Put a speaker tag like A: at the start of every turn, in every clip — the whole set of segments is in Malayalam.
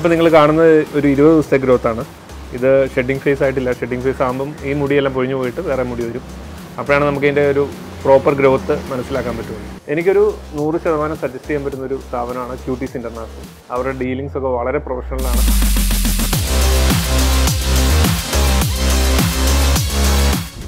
A: ഇതിപ്പോൾ നിങ്ങൾ കാണുന്നത് ഒരു 20 ദിവസത്തെ ഗ്രോത്താണ്. ഇത് ഷെഡിങ് ഫേസ് ആയിട്ടില്ല. ഷെഡിങ് ഫേസ് ആകുമ്പം ഈ മുടിയെല്ലാം പൊഴിഞ്ഞു പോയിട്ട് വേറെ മുടി വരും. അപ്പോഴാണ് നമുക്ക് ഇതിൻ്റെ ഒരു പ്രോപ്പർ ഗ്രോത്ത് മനസ്സിലാക്കാൻ പറ്റുള്ളൂ. എനിക്കൊരു 100% സജസ്റ്റ് ചെയ്യാൻ പറ്റുന്ന ഒരു സ്ഥാപനമാണ് ക്യൂട്ടീസ് ഇൻ്റർനാഷണൽ. അവരുടെ ഡീലിങ്സ് ഒക്കെ വളരെ പ്രൊഫഷണലാണ്.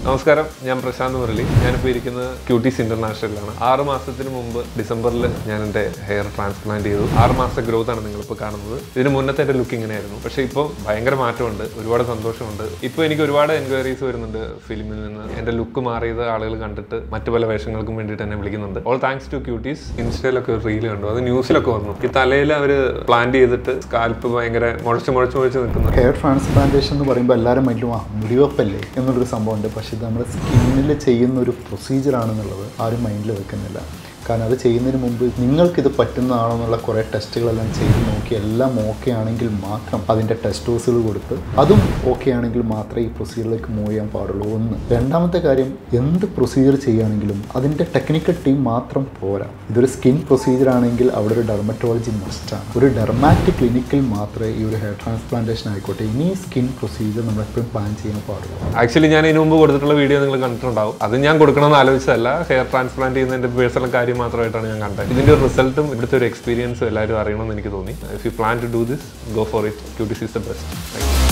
A: നമസ്കാരം, ഞാൻ പ്രശാന്ത് മുരളി. ഞാനിപ്പോൾ ഇരിക്കുന്നത് ക്യൂട്ടീസ് ഇൻ്റർനാഷണലിലാണ്. 6 മാസത്തിന് മുമ്പ് ഡിസംബറിൽ ഞാൻ എൻ്റെ ഹെയർ ട്രാൻസ്പ്ലാന്റ് ചെയ്തു. 6 മാസത്തെ ഗ്രോത്ത് ആണ് നിങ്ങളിപ്പോൾ കാണുന്നത്. ഇതിന് മുന്നത്തെ എൻ്റെ ലുക്ക് ഇങ്ങനെയായിരുന്നു. പക്ഷേ ഇപ്പോൾ ഭയങ്കര മാറ്റമുണ്ട്, ഒരുപാട് സന്തോഷമുണ്ട്. ഇപ്പോൾ എനിക്ക് ഒരുപാട് എൻക്വയറീസ് വരുന്നുണ്ട് ഫിലിമിൽ നിന്ന്. എൻ്റെ ലുക്ക് മാറിയത് ആളുകൾ കണ്ടിട്ട് മറ്റു പല വേഷങ്ങൾക്കും വേണ്ടിയിട്ട് എന്നെ വിളിക്കുന്നുണ്ട്. All thanks to cuties. ഇൻസ്റ്റയിലൊക്കെ ഒരു റീൽ കണ്ടു, അത് ന്യൂസിലൊക്കെ വന്നു. ഈ തലയിൽ അവർ പ്ലാന്റ് ചെയ്തിട്ട് സ്കാൽപ്പ് ഭയങ്കര മുഴച്ച് നിൽക്കുന്നു.
B: ഹെയർ ട്രാൻസ്പ്ലാന്റേഷൻ എന്ന് പറയുമ്പോൾ എല്ലാവരും മൈൻഡിലും മുടിവെപ്പല്ലേ എന്നുള്ളൊരു സംഭവമുണ്ട്. പക്ഷേ ഇത് നമ്മുടെ സ്കിന്നിൽ ചെയ്യുന്ന ഒരു പ്രൊസീജിയറാണെന്നുള്ളത് ആരും മൈൻഡിൽ വെക്കുന്നില്ല. കാരണം അത് ചെയ്യുന്നതിന് മുമ്പ് നിങ്ങൾക്കിത് പറ്റുന്നതാണോ എന്നുള്ള കുറേ ടെസ്റ്റുകളെല്ലാം ചെയ്ത് നോക്കി എല്ലാം ഓക്കെ ആണെങ്കിൽ മാത്രം അതിൻ്റെ ടെസ്റ്റ് ഡോസുകൾ കൊടുത്ത് അതും ഓക്കെ ആണെങ്കിൽ മാത്രമേ ഈ പ്രൊസീജിയറിലേക്ക് മൂവ് ചെയ്യാൻ പാടുള്ളൂ. ഒന്ന്. രണ്ടാമത്തെ കാര്യം, എന്ത് പ്രൊസീജിയർ ചെയ്യുകയാണെങ്കിലും അതിൻ്റെ ടെക്നിക്കൽ ടീം മാത്രം പോരാ. ഇതൊരു സ്കിൻ പ്രൊസീജിയർ ആണെങ്കിൽ അവിടെ ഒരു ഡെർമറ്റോളജി മസ്റ്റാണ്. ഒരു ഡെർമാറ്റിക് ക്ലിനിക്കിൽ മാത്രമേ ഈ ഒരു ഹെയർ ട്രാൻസ്പ്ലാന്റേഷൻ ആയിക്കോട്ടെ ഇനി സ്കിൻ പ്രൊസീജിയർ നമ്മളെപ്പോഴും പ്ലാൻ ചെയ്യാൻ പാടുള്ളൂ.
A: ആക്ച്വലി ഞാൻ ഇതിനു മുമ്പ് കൊടുത്തിട്ടുള്ള വീഡിയോ നിങ്ങൾ കണ്ടിട്ടുണ്ടാവും. അത് ഞാൻ കൊടുക്കണമെന്ന് ആലോചിച്ചതല്ല, ഹെയർ ട്രാൻസ്പ്ലാന്റ് ചെയ്യുന്നതിൻ്റെ പേഴ്സണൽ കാര്യം മാത്രമായിട്ടാണ് ഞാൻ കണ്ടത്. ഇതിൻ്റെ ഒരു റിസൾട്ടും ഇവിടുത്തെ ഒരു എക്സ്പീരിയൻസും എല്ലാവരും അറിയണമെന്ന് എനിക്ക് തോന്നി. If you plan to do this, go for it. Cuties is the best.